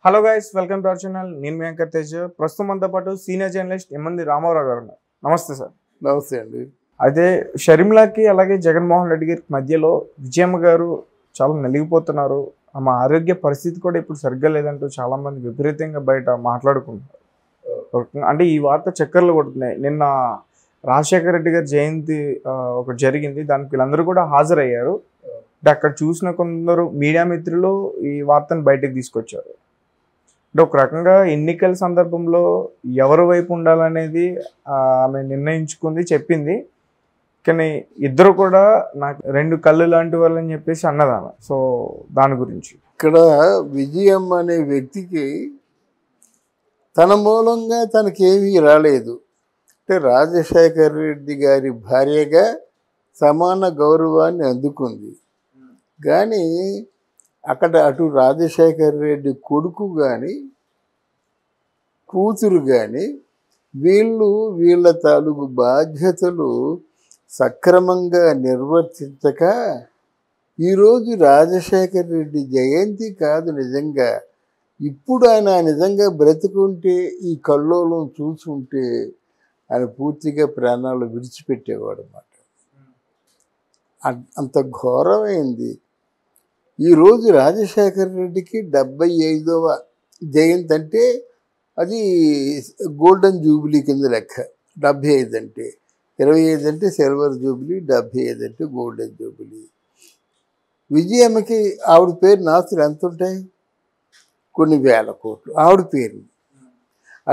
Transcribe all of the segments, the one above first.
Hello guys, welcome to our channel. నేను మీ anchor Tej. ప్రస్తుతం మనతో పాటు సీనియర్ జర్నలిస్ట్ ఎమ్మంది రామారావు గారు ఉన్నారు. నమస్తే సార్. నమస్తే అండి. అయితే షర్మిలాకి అలాగే జగన్మోహన్ రెడ్డి గారికి మధ్యలో విజయమ్మ గారు చాలా నలిగిపోతున్నారు. ఆమె ఆరోగ్య పరిస్థితి కూడా ఇప్పుడు సరిగ్గా లేదంటూ చాలా మంది విపరీతంగా బయట మాట్లాడుకుంటున్నారు. అంటే ఈ వార్త చక్కర్లు కొడుతున్నాయి. నిన్న రాజశేఖర రెడ్డి గారి జయంతి ఒకటి జరిగింది. దానికి వీళ్ళందరూ కూడా హాజరయ్యారు. అంటే అక్కడ చూసిన కొందరు మీడియా మిత్రులు ఈ వార్తను బయటకు తీసుకొచ్చారు. అంటే ఒక రకంగా ఎన్నికల సందర్భంలో ఎవరి వైపు ఉండాలనేది ఆమె నిర్ణయించుకుంది, చెప్పింది. కానీ ఇద్దరు కూడా నాకు రెండు కళ్ళు లాంటి వాళ్ళు అని చెప్పేసి అన్నదామె. సో దాని గురించి ఇక్కడ విజయం అనే వ్యక్తికి తన మూలంగా తనకేమీ రాలేదు. అంటే రాజశేఖర రెడ్డి గారి భార్యగా సమాన గౌరవాన్ని అందుకుంది. కానీ అక్కడ అటు రాజశేఖర రెడ్డి కొడుకు కానీ కూతురు కానీ వీళ్ళ తాలూకు బాధ్యతలు సక్రమంగా నిర్వర్తించక ఈరోజు రాజశేఖర రెడ్డి జయంతి కాదు, నిజంగా ఇప్పుడు ఆయన నిజంగా బ్రతుకుంటే ఈ కల్లోలం చూసుంటే ఆయన పూర్తిగా ప్రాణాలు విడిచిపెట్టేవాడు అన్నమాట. అంత ఘోరమైంది. ఈరోజు రాజశేఖర రెడ్డికి 75వ జయంతి అంటే అది గోల్డెన్ జూబిలీ కింద లెక్క. 75 అంటే 25 అంటే సిల్వర్ జూబిలీ, 75 అంటే గోల్డెన్ జూబిలీ. విజయమ్మకి ఆవిడ పేరు నాస్తులు ఎంత ఉంటాయి? కొన్ని వేల కోట్లు ఆవిడ పేరు.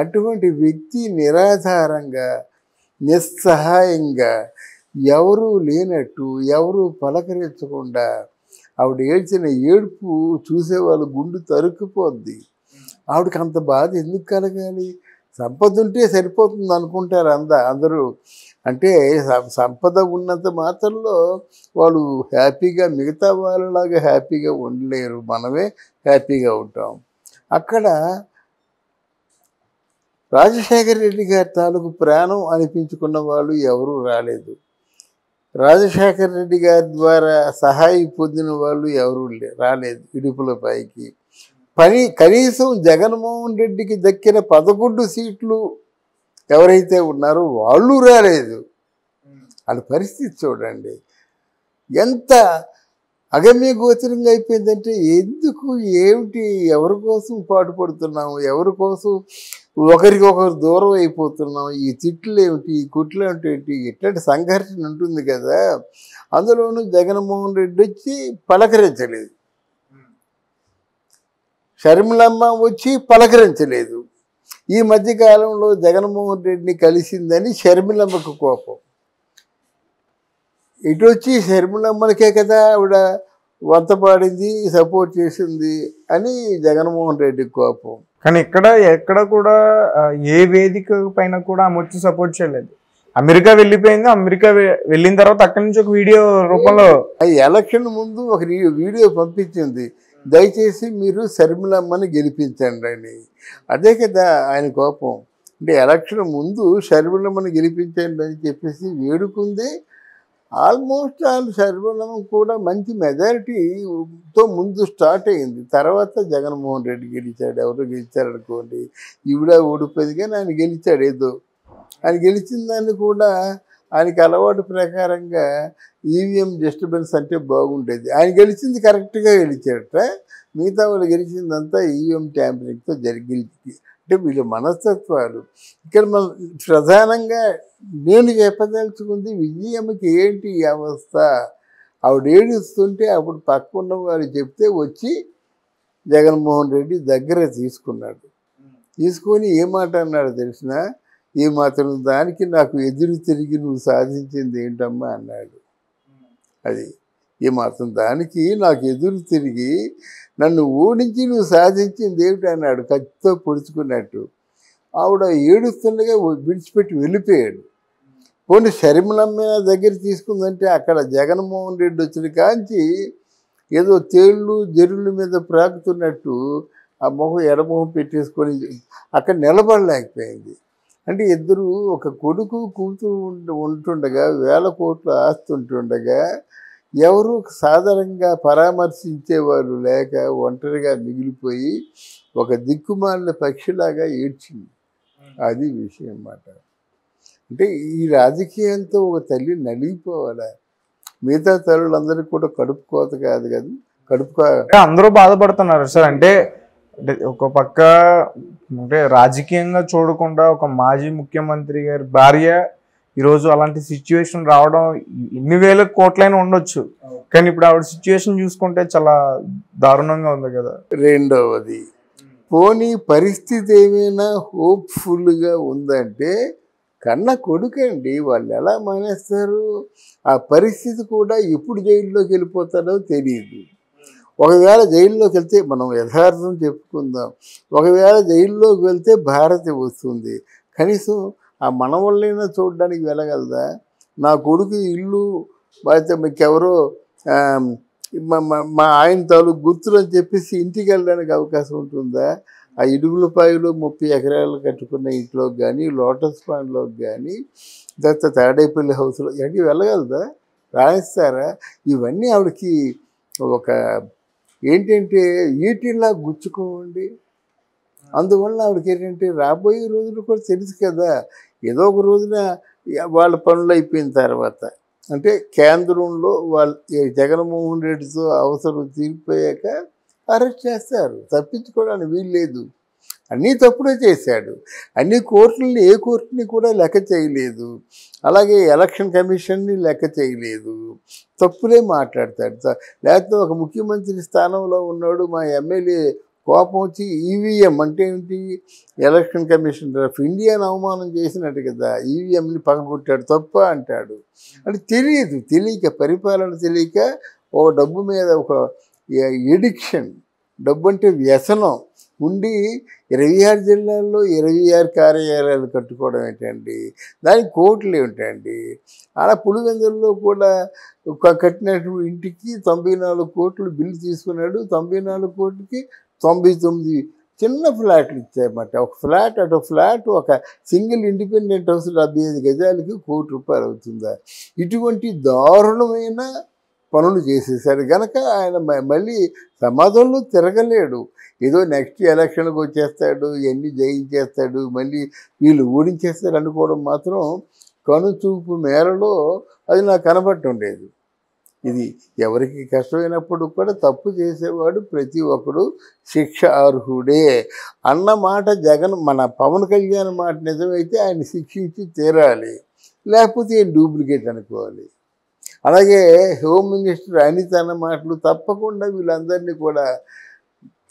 అటువంటి వ్యక్తి నిరాధారంగా నిస్సహాయంగా ఎవరూ లేనట్టు ఎవరూ పలకరించకుండా ఆవిడ ఏడ్చిన ఏడుపు చూసేవాళ్ళు గుండు తరుక్కుపోద్ది. ఆవిడకి అంత బాధ ఎందుకు కలగాలి? సంపద ఉంటే సరిపోతుంది అనుకుంటారు అందరూ. అంటే సంపద ఉన్నంత మాత్రంలో వాళ్ళు హ్యాపీగా మిగతా వాళ్ళలాగా హ్యాపీగా ఉండలేరు. మనమే హ్యాపీగా ఉంటాం. అక్కడ రాజశేఖర రెడ్డి గారి తాలూకు ప్రాణం అనిపించుకున్న వాళ్ళు ఎవరూ రాలేదు. రాజశేఖర రెడ్డి గారి ద్వారా సహాయం పొందిన వాళ్ళు ఎవరూ రాలేదు ఇడుపుల పైకి. కనీసం జగన్మోహన్ రెడ్డికి దక్కిన 11 సీట్లు ఎవరైతే ఉన్నారో వాళ్ళు రాలేదు. వాళ్ళ పరిస్థితి చూడండి ఎంత అగమ్య గోచరంగా అయిపోయిందంటే ఎందుకు ఏమిటి, ఎవరి కోసం పాటుపడుతున్నాము, ఎవరి కోసం ఒకరికొకరు దూరం అయిపోతున్నాం, ఈ తిట్లు ఏమిటి, ఈ కుట్లు ఏమిటి, ఇట్లాంటి సంఘర్షణ ఉంటుంది కదా. అందులోనూ జగన్మోహన్ రెడ్డి వచ్చి పలకరించలేదు, షర్మిలమ్మ వచ్చి పలకరించలేదు. ఈ మధ్యకాలంలో జగన్మోహన్ రెడ్డిని కలిసిందని షర్మిలమ్మకు కోపం. ఇటు వచ్చి షర్మిలమ్మలకే కదా ఆవిడ వంత పాడింది, సపోర్ట్ చేసింది అని జగన్మోహన్ రెడ్డికి కోపం. కానీ ఎక్కడ కూడా ఏ వేదిక పైన కూడా ఆమె వచ్చి సపోర్ట్ చేయలేదు. అమెరికా వెళ్ళిపోయింది. అమెరికా వెళ్ళిన తర్వాత అక్కడి నుంచి ఒక వీడియో రూపంలో ఎలక్షన్ ముందు ఒక వీడియో పంపించింది, దయచేసి మీరు షర్మిలమ్మని గెలిపించండి అని. అదే కదా ఆయన కోపం. అంటే ఎలక్షన్ ముందు షర్మిలమ్మని గెలిపించండి అని చెప్పేసి వేడుకుంది. ఆల్మోస్ట్ షర్మిలమ్మ కూడా మంచి మెజారిటీతో ముందు స్టార్ట్ అయింది. తర్వాత జగన్మోహన్ రెడ్డి గెలిచాడు. ఎవరు గెలిచారనుకోండి, ఈవిడ ఓడిపోయింది కానీ ఆయన గెలిచాడు. ఏదో ఆయన గెలిచిన దాన్ని కూడా ఆయనకి అలవాటు ప్రకారంగా ఈవీఎం డిస్టర్బెన్స్ అంటే బాగుండేది. ఆయన గెలిచింది కరెక్ట్గా గెలిచాడట, మిగతా వాళ్ళు గెలిచిందంతా ఈవీఎం ట్యాంపరింగ్తో జరిగింది. అంటే వీళ్ళ మనస్తత్వాలు. ఇక్కడ మనం ప్రధానంగా నేను చెప్పదలుచుకుంది విజయమ్మకి ఏంటి ఈ అవస్థ. ఆవిడ ఏడుస్తుంటే అప్పుడు పక్కన్న వారు చెప్తే వచ్చి జగన్మోహన్ రెడ్డి దగ్గర తీసుకున్నాడు. తీసుకొని ఏ మాట అన్నాడు తెలిసిన, ఏ మాత్రం దానికి నాకు ఎదురు తిరిగి నువ్వు సాధించింది ఏంటమ్మా అన్నాడు. అది ఏ మాత్రం దానికి నాకు ఎదురు తిరిగి నన్ను ఓడించి నువ్వు సాధించింది ఏమిటి అన్నాడు, కత్తితో పొడుచుకున్నట్టు. ఆవిడ ఏడుస్తుండగా విడిచిపెట్టి వెళ్ళిపోయాడు. పోనీ షర్మిలమ్మ దగ్గర తీసుకుందంటే అక్కడ జగన్మోహన్ రెడ్డి వచ్చిన కాంచి ఏదో తేళ్ళు జరుల మీద ప్రాకుతున్నట్టు ఆ మొహం ఎడమొహం పెట్టేసుకొని అక్కడ నిలబడలేకపోయింది. అంటే ఇద్దరు ఒక కొడుకు కూతురు ఉంటుండగా, 1000 కోట్ల ఆస్తి ఉంటుండగా ఎవరు సాధారణంగా పరామర్శించేవారు లేక ఒంటరిగా మిగిలిపోయి ఒక దిక్కుమాలిన పక్షిలాగా ఏడ్చింది. అది విషయం అన్నమాట. అంటే ఈ రాజకీయాలతో ఒక తల్లి నలిగిపోవాలా? మిగతా తల్లులందరికీ కూడా కడుపు కోత కాదు కదా, అందరూ బాధపడుతున్నారు సార్. అంటే ఒక పక్క అంటే రాజకీయంగా చూడకుండా ఒక మాజీ ముఖ్యమంత్రి గారి భార్య ఈరోజు అలాంటి సిచ్యువేషన్ రావడం ఎన్ని వేల కోట్లైనా ఉండొచ్చు, కానీ ఇప్పుడు ఆవిడ సిచ్యువేషన్ చూసుకుంటే చాలా దారుణంగా ఉంది కదా. రెండవది, పోనీ పరిస్థితి ఏమైనా హోప్ఫుల్గా ఉందంటే కన్న కొడుకండి, వాళ్ళు ఎలా మానేస్తారు? ఆ పరిస్థితి కూడా ఎప్పుడు జైల్లోకి వెళ్ళిపోతారో తెలియదు. ఒకవేళ జైల్లోకి వెళ్తే మనం యథార్థం చెప్పుకుందాం, ఒకవేళ జైల్లోకి వెళ్తే భారతి వస్తుంది, కనీసం ఆ మనవళ్ళైనా చూడడానికి వెళ్ళగలదా? నా కొడుకు ఇల్లు అయితే మీకెవరో మా ఆయన తాలూకు గుర్తులు అని చెప్పేసి ఇంటికి వెళ్ళడానికి అవకాశం ఉంటుందా? ఆ ఇడుగులపాయలో 30 ఎకరాలు కట్టుకున్న ఇంట్లోకి కానీ, లోటస్ పాండ్లోకి కానీ, తర్వాత తాడేపల్లి హౌస్లో ఇవన్నీ వెళ్ళగలదా? రాయిస్తారా? ఇవన్నీ ఆవిడకి ఒక ఏంటంటే ఈటిలా గుచ్చుకోండి. అందువల్ల ఆవిడకి ఏంటంటే రాబోయే రోజులు కూడా తెలుసు కదా, ఏదో ఒక రోజున వాళ్ళ పనులు అయిపోయిన తర్వాత, అంటే కేంద్రంలో వాళ్ళు జగన్మోహన్ రెడ్డితో అవసరం తీరిపోయాక అరెస్ట్ చేస్తారు, తప్పించుకోవడానికి వీలు లేదు. అన్నీ తప్పుడే చేశాడు, అన్ని కోర్టులని ఏ కోర్టుని కూడా లెక్క చేయలేదు, అలాగే ఎలక్షన్ కమిషన్ని లెక్క చేయలేదు, తప్పులే మాట్లాడతాడు. లేకపోతే ఒక ముఖ్యమంత్రి స్థానంలో ఉన్నాడు, మా ఎమ్మెల్యే కోపం వచ్చి ఈవీఎం అంటే ఏంటి, ఎలక్షన్ కమిషన్ ఆఫ్ ఇండియాని అవమానం చేసినట్టు కదా, ఈవీఎంని పగలగొట్టాడు తప్ప అంటాడు. అంటే తెలియక పరిపాలన తెలియక ఓ డబ్బు మీద ఒక ఎడిక్షన్, డబ్బు అంటే వ్యసనం ఉండి 26 జిల్లాల్లో 26 కార్యాలయాలు కట్టుకోవడం ఏంటండి, దానికి కోట్లు ఏమిటండి? అలా పులివెందుల్లో కూడా కట్టినటువంటి ఇంటికి 94 కోట్లు బిల్లు తీసుకున్నాడు, 94 కోట్లకి 99 చిన్న ఫ్లాట్లు ఇచ్చాయన్నమాట. ఒక ఫ్లాట్ అటు ఫ్లాట్ ఒక సింగిల్ ఇండిపెండెంట్ హౌస్ 75 గజాలకి ₹1,00,00,000 అవుతుందా? ఇటువంటి దారుణమైన పనులు చేసేసారు కనుక ఆయన మళ్ళీ సమాజంలో తిరగలేడు. ఏదో నెక్స్ట్ ఎలక్షన్కి వచ్చేస్తాడు, ఇవన్నీ జయించేస్తాడు, మళ్ళీ వీళ్ళు ఓడించేస్తాడు అనుకోవడం మాత్రం కనుచూపు మేరలో అది నాకు కనబట్టుండేది. ఇది ఎవరికి కష్టమైనప్పుడు కూడా తప్పు చేసేవాడు ప్రతి ఒక్కడు శిక్ష అర్హుడే అన్న మాట జగన్, మన పవన్ కళ్యాణ్ మాట నిజమైతే ఆయన శిక్షించి తీరాలి, లేకపోతే ఏం డూప్లికేట్ అనుకోవాలి. అలాగే హోమ్ మినిస్టర్ అనిత అన్న మాటలు తప్పకుండా వీళ్ళందరినీ కూడా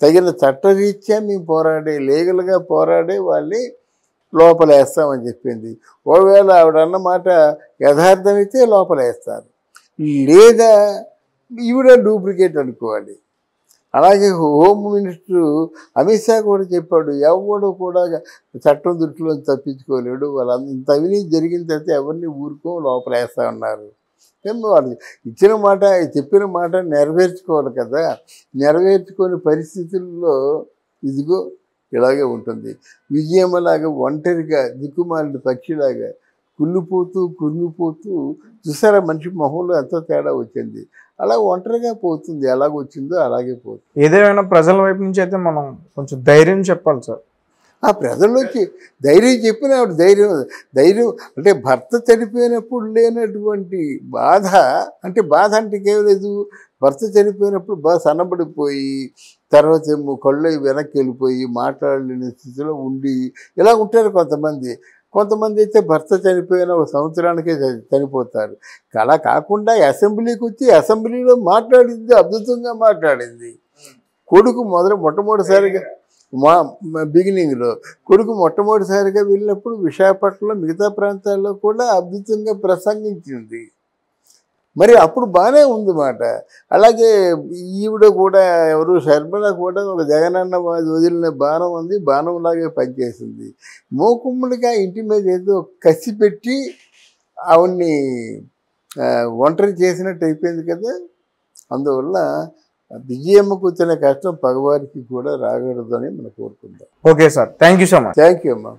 తగిన చట్టరీత్యా మేము లీగల్గా పోరాడే వాళ్ళని లోపలేస్తామని చెప్పింది. ఒకవేళ ఆవిడ అన్నమాట యథార్థమైతే లోపలేస్తారు, లేదా ఈవిడ డూప్లికేట్ అనుకోవాలి. అలాగే హోమ్ మినిస్టర్ అమిత్ షా కూడా చెప్పాడు, ఎవడు కూడా చట్టం దృష్టిలో తప్పించుకోలేడు, వాళ్ళంత ఇంత అవినీతి జరిగిన తర్వాత ఎవరిని ఊరుకో లోపలేస్తా ఉన్నారు. వాళ్ళు ఇచ్చిన మాట చెప్పిన మాట నెరవేర్చుకోవాలి కదా, నెరవేర్చుకునే పరిస్థితుల్లో ఇదిగో ఇలాగే ఉంటుంది. విజయమ్మలాగా ఒంటరిగా దిక్కుమాలిన పక్షిలాగా కుళ్ళిపోతూ చూసారా, మనిషి మొహంలో ఎంతో తేడా వచ్చింది, అలా ఒంటరిగా పోతుంది, ఎలాగొచ్చిందో అలాగే పోతుంది. ఏదేమైనా ప్రజల వైపు నుంచి అయితే మనం కొంచెం ధైర్యం చెప్పాలి సార్. ఆ ప్రజల్లోకి ధైర్యం చెప్పిన ఆవిడ ధైర్యం అంటే భర్త చనిపోయినప్పుడు లేనటువంటి బాధ, అంటే బాధ అంటే కేవలేదు, భర్త చనిపోయినప్పుడు బాగా సన్నబడిపోయి తర్వాత ఏమో కళ్ళు వెనక్కి వెళ్ళిపోయి మాట్లాడలేని స్థితిలో ఉండి ఇలా ఉంటారు కొంతమంది అయితే భర్త చనిపోయిన ఒక సంవత్సరానికే చనిపోతారు. అలా కాకుండా అసెంబ్లీకి వచ్చి అసెంబ్లీలో మాట్లాడింది, అద్భుతంగా మాట్లాడింది. కొడుకు మొట్టమొదటిసారిగా బిగినింగ్లో కొడుకు మొట్టమొదటిసారిగా వెళ్ళినప్పుడు విశాఖపట్నంలో మిగతా ప్రాంతాల్లో కూడా అద్భుతంగా ప్రసంగించింది. మరి అప్పుడు బాగానే ఉంది మాట. అలాగే ఈవిడ కూడా ఎవరు శర్మిల కూడా ఒక జగనన్న వదిలిన బాణం ఉంది, బాణంలాగే పనిచేసింది. మూకుమ్మడిగా ఇంటి మీద ఏదో కసి పెట్టి ఆవిడ్ని ఒంటరి చేసినట్టు అయిపోయింది కదా. అందువల్ల విజయమ్మకు వచ్చిన కష్టం పగవారికి కూడా రాకూడదని మనం కోరుకుందాం. Okay sir, thank you so much. Thank you అమ్మా.